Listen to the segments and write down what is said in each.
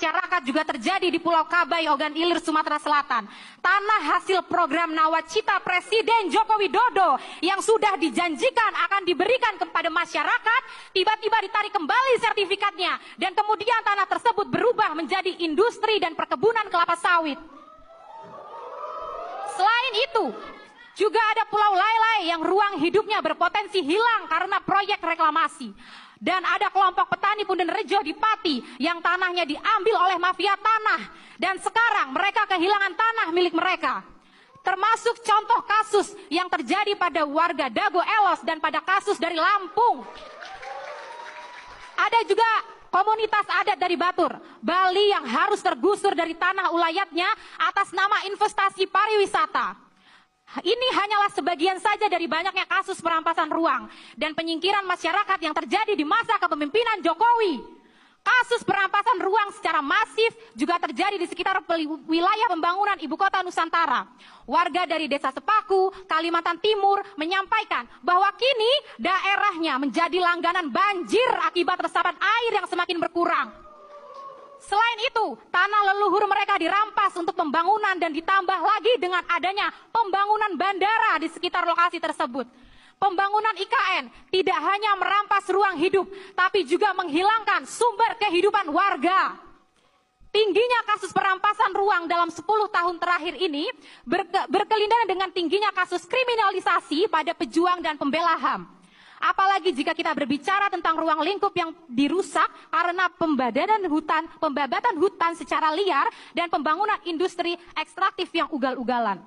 Masyarakat juga terjadi di Pulau Kabai, Ogan Ilir, Sumatera Selatan. Tanah hasil program nawacita Presiden Joko Widodo yang sudah dijanjikan akan diberikan kepada masyarakat, tiba-tiba ditarik kembali sertifikatnya. Dan kemudian tanah tersebut berubah menjadi industri dan perkebunan kelapa sawit. Selain itu, juga ada Pulau Lai-Lai yang ruang hidupnya berpotensi hilang karena proyek reklamasi. Dan ada kelompok petani Punden Rejo di Pati yang tanahnya diambil oleh mafia tanah. Dan sekarang mereka kehilangan tanah milik mereka. Termasuk contoh kasus yang terjadi pada warga Dago Elos dan pada kasus dari Lampung. Ada juga komunitas adat dari Batur, Bali yang harus tergusur dari tanah ulayatnya atas nama investasi pariwisata. Ini hanyalah sebagian saja dari banyaknya kasus perampasan ruang dan penyingkiran masyarakat yang terjadi di masa kepemimpinan Jokowi. Kasus perampasan ruang secara masif juga terjadi di sekitar wilayah pembangunan Ibu Kota Nusantara. Warga dari Desa Sepaku, Kalimantan Timur menyampaikan bahwa kini daerahnya menjadi langganan banjir akibat resapan air yang semakin berkurang. Selain itu, tanah leluhur mereka dirampas untuk pembangunan dan ditambah lagi dengan adanya pembangunan bandara di sekitar lokasi tersebut. Pembangunan IKN tidak hanya merampas ruang hidup, tapi juga menghilangkan sumber kehidupan warga. Tingginya kasus perampasan ruang dalam 10 tahun terakhir ini berkelindahan dengan tingginya kasus kriminalisasi pada pejuang dan pembela HAM. Apalagi jika kita berbicara tentang ruang lingkup yang dirusak karena pembabatan hutan secara liar dan pembangunan industri ekstraktif yang ugal-ugalan.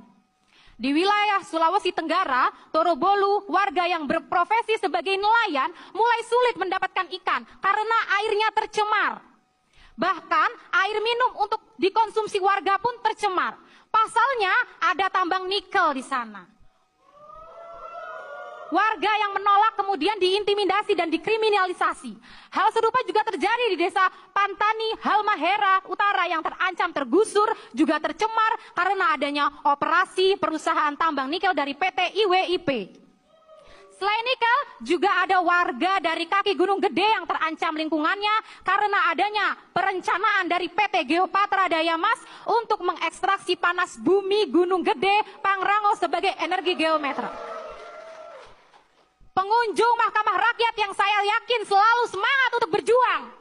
Di wilayah Sulawesi Tenggara, Torobolu, warga yang berprofesi sebagai nelayan mulai sulit mendapatkan ikan karena airnya tercemar. Bahkan air minum untuk dikonsumsi warga pun tercemar. Pasalnya ada tambang nikel di sana. Warga yang menolak kemudian diintimidasi dan dikriminalisasi. Hal serupa juga terjadi di desa Pantani, Halmahera Utara yang terancam tergusur, juga tercemar karena adanya operasi perusahaan tambang nikel dari PT IWIP. Selain nikel, juga ada warga dari kaki Gunung Gede yang terancam lingkungannya karena adanya perencanaan dari PT Geopatra Dayamas untuk mengekstraksi panas bumi Gunung Gede, Pangrango sebagai energi geometer. Pengunjung Mahkamah Rakyat yang saya yakin selalu semangat untuk berjuang,